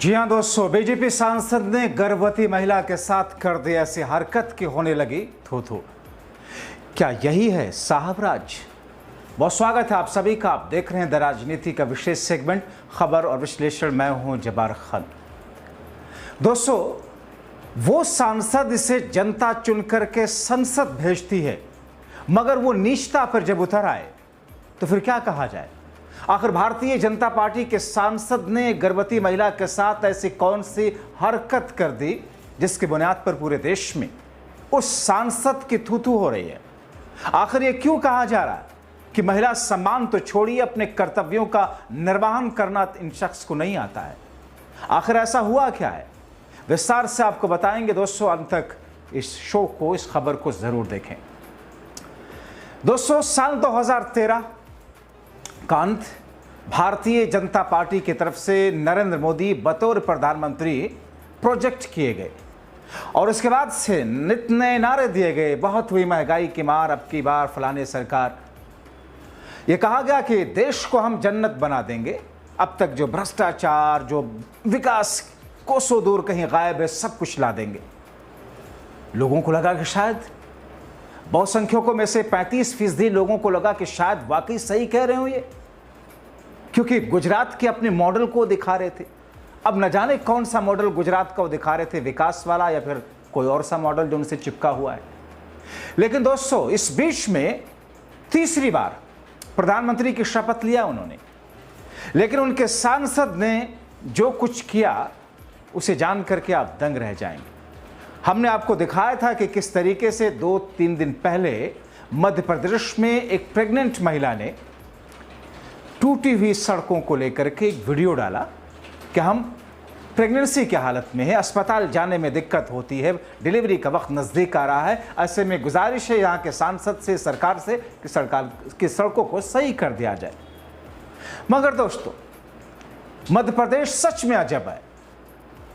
जी हाँ दोस्तों, बीजेपी सांसद ने गर्भवती महिला के साथ कर दी ऐसी हरकत की होने लगी थू थू। क्या यही है साहबराज? बहुत स्वागत है आप सभी का। आप देख रहे हैं द राजनीति का विशेष सेगमेंट खबर और विश्लेषण। मैं हूं जब्बार खान। दोस्तों, वो सांसद इसे जनता चुन करके संसद भेजती है, मगर वो नीचता पर जब उतर आए तो फिर क्या कहा जाए? आखिर भारतीय जनता पार्टी के सांसद ने गर्भवती महिला के साथ ऐसी कौन सी हरकत कर दी जिसकी बुनियाद पर पूरे देश में उस सांसद की थू थू हो रही है? आखिर ये क्यों कहा जा रहा है कि महिला सम्मान तो छोड़िए, अपने कर्तव्यों का निर्वहन करना इन शख्स को नहीं आता है? आखिर ऐसा हुआ क्या है? विस्तार से आपको बताएंगे दोस्तों। अंत तक इस शो को, इस खबर को जरूर देखें। दोस्तों, साल 2013 का अंत भारतीय जनता पार्टी की तरफ से नरेंद्र मोदी बतौर प्रधानमंत्री प्रोजेक्ट किए गए और उसके बाद से नित नए नारे दिए गए। बहुत हुई महंगाई की मार, अब की बार फलाने सरकार। यह कहा गया कि देश को हम जन्नत बना देंगे। अब तक जो भ्रष्टाचार, जो विकास कोसों दूर कहीं गायब है, सब कुछ ला देंगे। लोगों को लगा कि शायद, बहुसंख्यकों में से 35% लोगों को लगा कि शायद वाकई सही कह रहे हो ये, क्योंकि गुजरात के अपने मॉडल को दिखा रहे थे। अब न जाने कौन सा मॉडल गुजरात का वो दिखा रहे थे, विकास वाला या फिर कोई और सा मॉडल जो उनसे चिपका हुआ है। लेकिन दोस्तों, इस बीच में तीसरी बार प्रधानमंत्री की शपथ लिया उन्होंने, लेकिन उनके सांसद ने जो कुछ किया उसे जान करके आप दंग रह जाएंगे। हमने आपको दिखाया था कि किस तरीके से 2-3 दिन पहले मध्य प्रदेश में एक प्रेग्नेंट महिला ने टूटी हुई सड़कों को लेकर के एक वीडियो डाला कि हम प्रेगनेंसी की हालत में है, अस्पताल जाने में दिक्कत होती है, डिलीवरी का वक्त नज़दीक आ रहा है। ऐसे में गुजारिश है यहाँ के सांसद से, सरकार से कि सरकार की सड़कों को सही कर दिया जाए। मगर दोस्तों, मध्य प्रदेश सच में अजब है।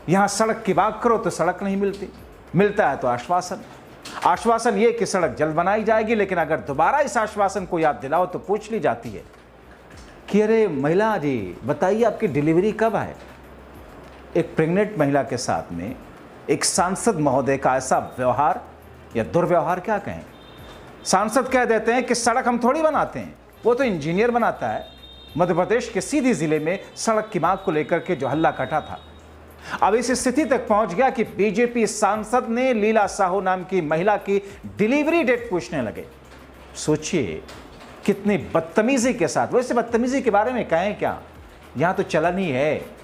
यहाँ सड़क की बात करो तो सड़क नहीं मिलती, मिलता है तो आश्वासन ये कि सड़क जल्द बनाई जाएगी। लेकिन अगर दोबारा इस आश्वासन को याद दिलाओ तो पूछ ली जाती है कि अरे महिला जी, बताइए आपकी डिलीवरी कब है? एक प्रेग्नेंट महिला के साथ में एक सांसद महोदय का ऐसा व्यवहार या दुर्व्यवहार क्या कहें। सांसद कह देते हैं कि सड़क हम थोड़ी बनाते हैं, वो तो इंजीनियर बनाता है। मध्य प्रदेश के सीधी जिले में सड़क की मांग को लेकर के जो हल्ला कटा था, अब इस स्थिति तक पहुंच गया कि बीजेपी सांसद ने लीला साहू नाम की महिला की डिलीवरी डेट पूछने लगे। सोचिए कितनी बदतमीजी के साथ। वैसे बदतमीजी के बारे में कहें क्या, यहां तो चलन ही है।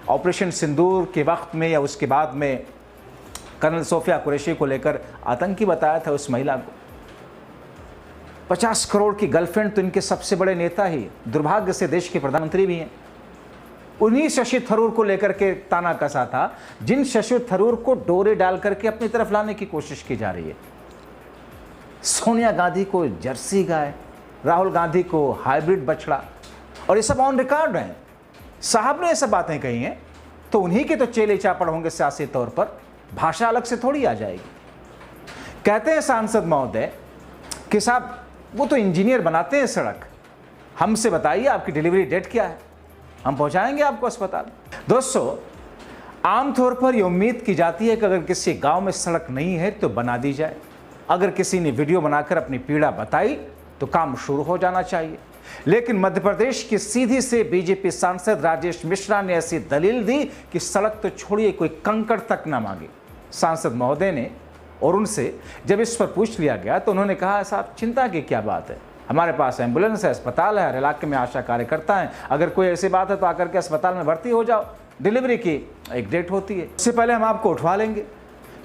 ऑपरेशन सिंदूर के वक्त में या उसके बाद में कर्नल सोफिया कुरैशी को लेकर आतंकी बताया था उस महिला को। 50 करोड़ की गर्लफ्रेंड तो इनके सबसे बड़े नेता ही, दुर्भाग्य से देश के प्रधानमंत्री भी हैं। उन्हीं शशि थरूर को लेकर के ताना कसा था, जिन शशि थरूर को डोरे डाल करके अपनी तरफ लाने की कोशिश की जा रही है। सोनिया गांधी को जर्सी गाय, राहुल गांधी को हाइब्रिड बछड़ा, और ये सब ऑन रिकॉर्ड हैं। साहब ने ये सब बातें कही हैं तो उन्हीं के तो चेले चापड़ होंगे सियासी तौर पर, भाषा अलग से थोड़ी आ जाएगी। कहते हैं सांसद महोदय कि साहब वो तो इंजीनियर बनाते हैं सड़क, हमसे बताइए आपकी डिलीवरी डेट क्या है, हम पहुंचाएंगे आपको अस्पताल। दोस्तों, आमतौर पर यह उम्मीद की जाती है कि अगर किसी गांव में सड़क नहीं है तो बना दी जाए। अगर किसी ने वीडियो बनाकर अपनी पीड़ा बताई तो काम शुरू हो जाना चाहिए। लेकिन मध्य प्रदेश की सीधी से बीजेपी सांसद राजेश मिश्रा ने ऐसी दलील दी कि सड़क तो छोड़िए, कोई कंकड़ तक ना मांगे। सांसद महोदय ने, और उनसे जब इस पर पूछ लिया गया तो उन्होंने कहा, साहब चिंता की क्या बात है, हमारे पास एम्बुलेंस है, अस्पताल है, हर इलाके में आशा कार्यकर्ता हैं। अगर कोई ऐसी बात है तो आकर के अस्पताल में भर्ती हो जाओ, डिलीवरी की एक डेट होती है, उससे पहले हम आपको उठवा लेंगे।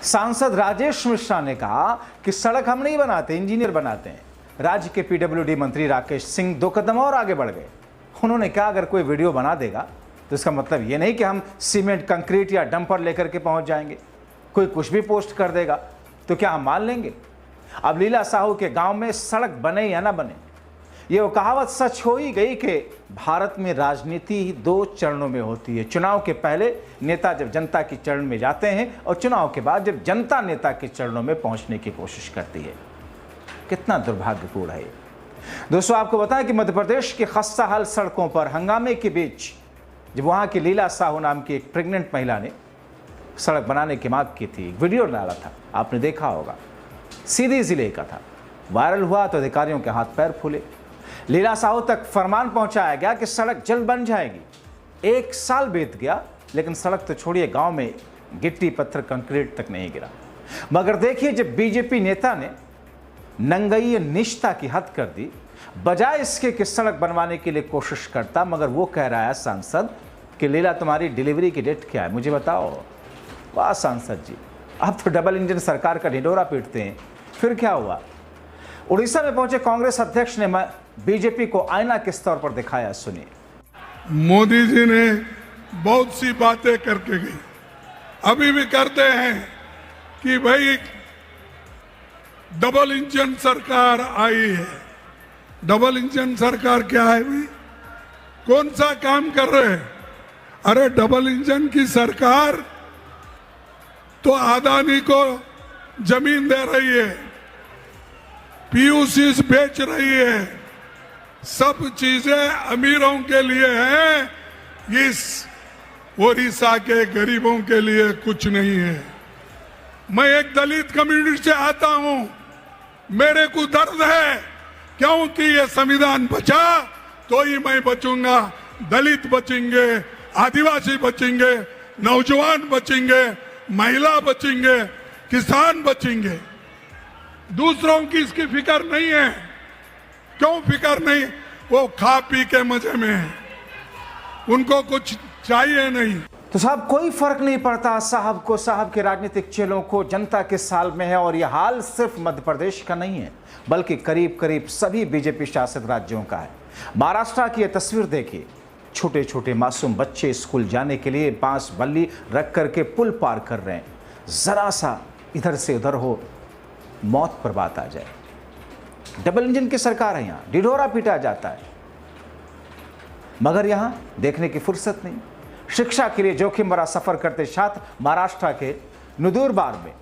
सांसद राजेश मिश्रा ने कहा कि सड़क हम नहीं बनाते, इंजीनियर बनाते हैं। राज्य के पीडब्ल्यूडी मंत्री राकेश सिंह 2 कदम और आगे बढ़ गए। उन्होंने कहा अगर कोई वीडियो बना देगा तो इसका मतलब ये नहीं कि हम सीमेंट, कंक्रीट या डंपर लेकर के पहुंच जाएंगे। कोई कुछ भी पोस्ट कर देगा तो क्या हम मान लेंगे? अब लीला साहू के गांव में सड़क बने या ना बने, ये वो कहावत सच हो ही गई कि भारत में राजनीति 2 चरणों में होती है। चुनाव के पहले नेता जब जनता के चरण में जाते हैं और चुनाव के बाद जब जनता नेता के चरणों में पहुंचने की कोशिश करती है। कितना दुर्भाग्यपूर्ण है दोस्तों। आपको बताएं कि मध्य प्रदेश के खस्ता हाल सड़कों पर हंगामे के बीच जब वहाँ की लीला साहू नाम की एक प्रेग्नेंट महिला ने सड़क बनाने की मांग की थी, वीडियो डाला था, आपने देखा होगा, सीधी जिले का था, वायरल हुआ तो अधिकारियों के हाथ पैर फूले। लीला साहू तक फरमान पहुंचाया गया कि सड़क जल्द बन जाएगी। 1 साल बीत गया, लेकिन सड़क तो छोड़िए, गांव में गिट्टी पत्थर कंक्रीट तक नहीं गिरा। मगर देखिए, जब बीजेपी नेता ने नंगई निष्ठा की हद कर दी, बजाय इसके कि सड़क बनवाने के लिए कोशिश करता, मगर वो कह रहा है सांसद कि लीला तुम्हारी डिलीवरी की डेट क्या है, मुझे बताओ। वाह सांसद जी, आप तो डबल इंजन सरकार का ढिंढोरा पीटते हैं। फिर क्या हुआ? उड़ीसा में पहुंचे कांग्रेस अध्यक्ष ने बीजेपी को आईना किस तौर पर दिखाया, सुनिए। मोदी जी ने बहुत सी बातें करके गई, अभी भी करते हैं कि भाई डबल इंजन सरकार आई है। डबल इंजन सरकार क्या है भाई? कौन सा काम कर रहे हैं? अरे डबल इंजन की सरकार तो अदानी को जमीन दे रही है, पीयूसी बेच रही है, सब चीजें अमीरों के लिए हैं, इस ओडिशा के गरीबों के लिए कुछ नहीं है। मैं एक दलित कम्युनिटी से आता हूं, मेरे को दर्द है, क्योंकि ये संविधान बचा तो ही मैं बचूंगा। दलित बचेंगे, आदिवासी बचेंगे, नौजवान बचेंगे, महिला बचेंगे, किसान बचेंगे। दूसरों की इसकी फिक्र नहीं है। क्यों फिक्र नहीं? वो खा पी के मजे में है, उनको कुछ चाहिए नहीं। तो साहब, कोई फर्क नहीं पड़ता साहब को, साहब के राजनीतिक चेलों को, जनता के साल में है। और यह हाल सिर्फ मध्य प्रदेश का नहीं है, बल्कि करीब करीब सभी बीजेपी शासित राज्यों का है। महाराष्ट्र की यह तस्वीर देखिए, छोटे छोटे मासूम बच्चे स्कूल जाने के लिए बांस बल्ली रख करके पुल पार कर रहे हैं। जरा सा इधर से उधर हो, मौत पर बात आ जाए। डबल इंजन की सरकार है, यहाँ ढिढोरा पीटा जाता है, मगर यहाँ देखने की फुर्सत नहीं। शिक्षा के लिए जोखिम भरा सफर करते छात्र महाराष्ट्र के नंदुरबार में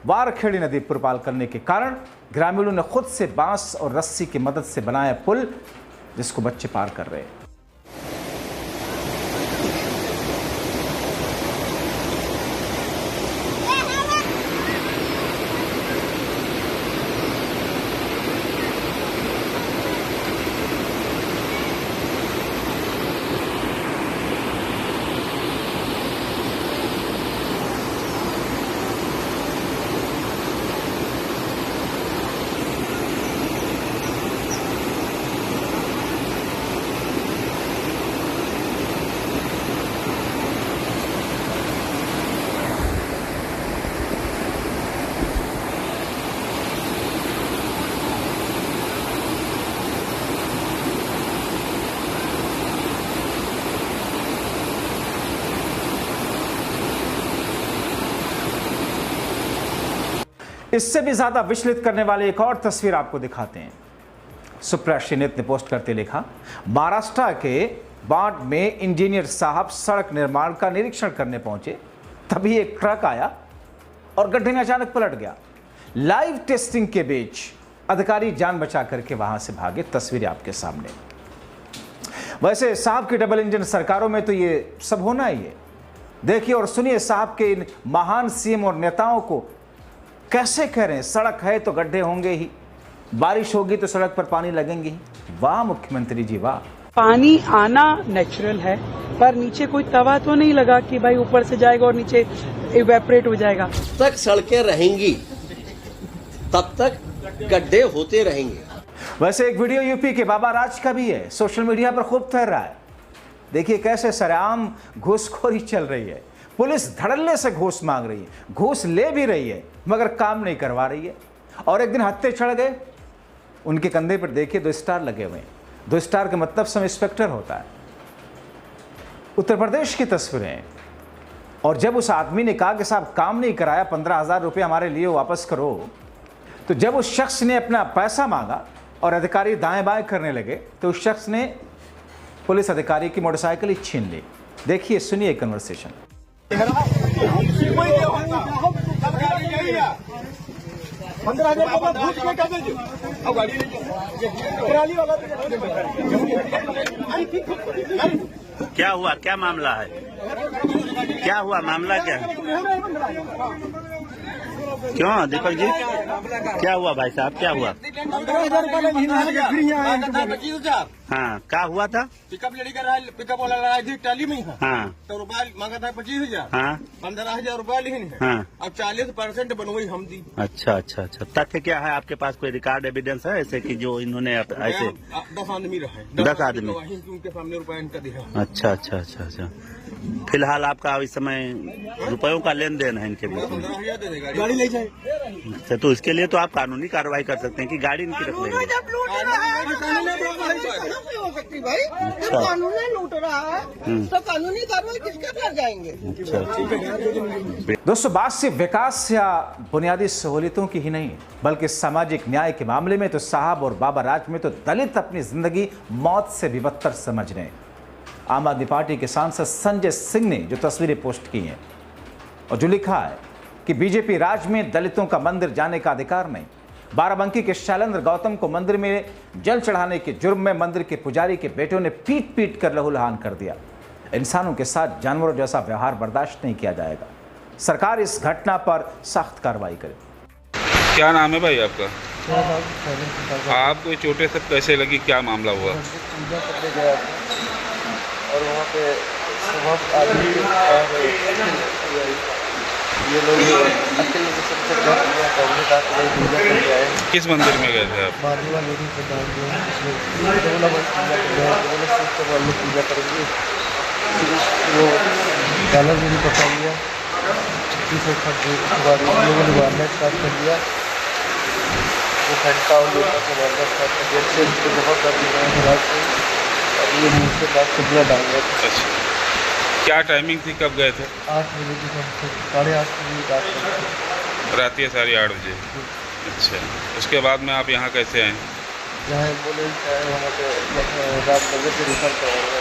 वारखेड़ी नदी पुरपाल करने के कारण ग्रामीणों ने खुद से बांस और रस्सी की मदद से बनाया पुल, जिसको बच्चे पार कर रहे हैं। इससे भी ज्यादा विचलित करने वाली एक और तस्वीर आपको दिखाते हैं। सुप्रिया श्रीनेत ने पोस्ट करते लिखा, महाराष्ट्र के बाढ़ में इंजीनियर साहब सड़क निर्माण का निरीक्षण करने पहुंचे, तभी एक ट्रक आया और गड्ढे में अचानक पलट गया। लाइव टेस्टिंग के बीच अधिकारी जान बचा करके वहां से भागे। तस्वीरें आपके सामने। वैसे साहब की डबल इंजन सरकारों में तो ये सब होना ही है। देखिए और सुनिए साहब के इन महान सीएम और नेताओं को कैसे कह रहे हैं, सड़क है तो गड्ढे होंगे ही, बारिश होगी तो सड़क पर पानी लगेंगे ही। वाह मुख्यमंत्री जी वाह। पानी आना नेचुरल है, पर नीचे कोई तवा तो नहीं लगा कि भाई ऊपर से जाएगा और नीचे इवेपोरेट हो जाएगा। तक सड़कें रहेंगी तब तक गड्ढे होते रहेंगे। वैसे एक वीडियो यूपी के बाबा राज का भी है, सोशल मीडिया पर खूब तैर रहा है। देखिए कैसे सरेआम घूसखोरी चल रही है। पुलिस धड़ल्ले से घूस मांग रही है, घूस ले भी रही है, मगर काम नहीं करवा रही है। और एक दिन हत्थे चढ़ गए, उनके कंधे पर देखिए 2 स्टार लगे हुए हैं। 2 स्टार का मतलब सब इंस्पेक्टर होता है। उत्तर प्रदेश की तस्वीरें। और जब उस आदमी ने कहा कि साहब काम नहीं कराया, 15,000 रुपये हमारे लिए वापस करो, तो जब उस शख्स ने अपना पैसा मांगा और अधिकारी दाएं बाएं करने लगे, तो उस शख्स ने पुलिस अधिकारी की मोटरसाइकिल ही छीन ली। देखिए सुनिए कन्वर्सेशन। क्या हुआ, क्या मामला है, क्या हुआ, मामला क्या है? क्यों दीपक जी, क्या हुआ भाई साहब, क्या हुआ? 15,000 हाँ, क्या हुआ था? पिकअप लेडी का पिकअप वाला लड़ाई थी टाली में ही। हाँ तो रुपया मांगा था 25,000। हाँ 15,000 रुपया लिखी है। हाँ। अब 40% बनवाई हम दी। अच्छा अच्छा अच्छा, तथ्य क्या है आपके पास, कोई रिकॉर्ड एविडेंस है ऐसे कि जो इन्होंने ऐसे? 10 आदमी रहे, 10 आदमी। उनके सामने रुपया इनका दिया। अच्छा अच्छा अच्छा अच्छा, फिलहाल आपका इस समय रुपयों का लेन देन है इनके बीच में? 15,000 दे देगा, गाड़ी ले जाए। अच्छा, तो इसके लिए तो आप कानूनी कार्रवाई कर सकते हैं कि गाड़ी इनकी रख लेंगे। हो सकती भाई, अच्छा। जब कानून लूट रहा है तो कानूनी कार्रवाई किसके घर जाएंगे? अच्छा, दोस्तों, बात सिर्फ विकास या बुनियादी सहूलियतों की ही नहीं, बल्कि सामाजिक न्याय के मामले में तो साहब और बाबा राज में तो दलित अपनी जिंदगी मौत से भी बदतर समझ रहे हैं। आम आदमी पार्टी के सांसद संजय सिंह ने जो तस्वीरें पोस्ट की हैं और जो लिखा है कि बीजेपी राज में दलितों का मंदिर जाने का अधिकार नहीं, बाराबंकी के शैलेंद्र गौतम को मंदिर में जल चढ़ाने के जुर्म में मंदिर के पुजारी के बेटों ने पीट पीट कर लहूलुहान कर दिया। इंसानों के साथ जानवरों जैसा व्यवहार बर्दाश्त नहीं किया जाएगा। सरकार इस घटना पर सख्त कार्रवाई करे। क्या नाम है भाई आपका? आपको चोटें सब कैसे लगी, क्या मामला हुआ? पूजा करने गया था और वहाँ पे सुबह आदमी ये लोग अकेले के सबसे पूजा करके आए। किस मंदिर में गए थे आप? मारने वाले भी प्रधान जो है इसमें पूजा करेंगे। वो डॉलर भी नहीं पकड़ लिया, छुट्टी से लोगों ने मारना स्टार्ट कर दिया। वो घंटा और लोगों को मारना स्टार्ट कर दिया। से उसको बहुत दर्द हो रहा है और ये मुँह से बात से पूरा डाल गया था। अच्छा, क्या टाइमिंग थी, कब गए थे? 8 बजे की समथिंग, 8:30 बजे रात को। रात या 8:30 बजे? अच्छा, उसके बाद में आप यहाँ कैसे आए? यहाँ एम्बुलेंस है, वहाँ पे रामनगर से रिफर कराया।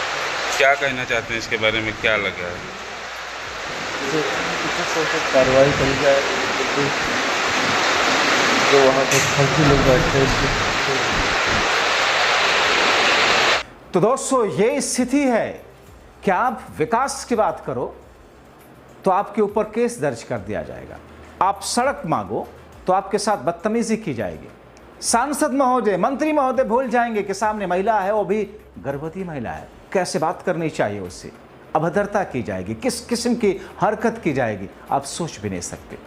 क्या कहना चाहते हैं इसके बारे में, क्या लगा है? कुछ कार्रवाई करी जाए, जो वहाँ पे फर्जी लोग बैठते हैं। तो दोस्तों, ये स्थिति है कि आप विकास की बात करो तो आपके ऊपर केस दर्ज कर दिया जाएगा, आप सड़क मांगो तो आपके साथ बदतमीजी की जाएगी। सांसद महोदय, मंत्री महोदय भूल जाएंगे कि सामने महिला है, वो भी गर्भवती महिला है, कैसे बात करनी चाहिए उससे, अभद्रता की जाएगी, किस किस्म की हरकत की जाएगी, आप सोच भी नहीं सकते।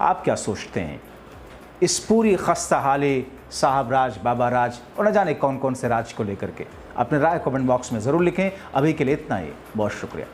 आप क्या सोचते हैं इस पूरी खस्ता हाली साहब राज, बाबा राज और न जाने कौन कौन से राज को लेकर के? अपने राय कमेंट बॉक्स में ज़रूर लिखें। अभी के लिए इतना ही, बहुत शुक्रिया।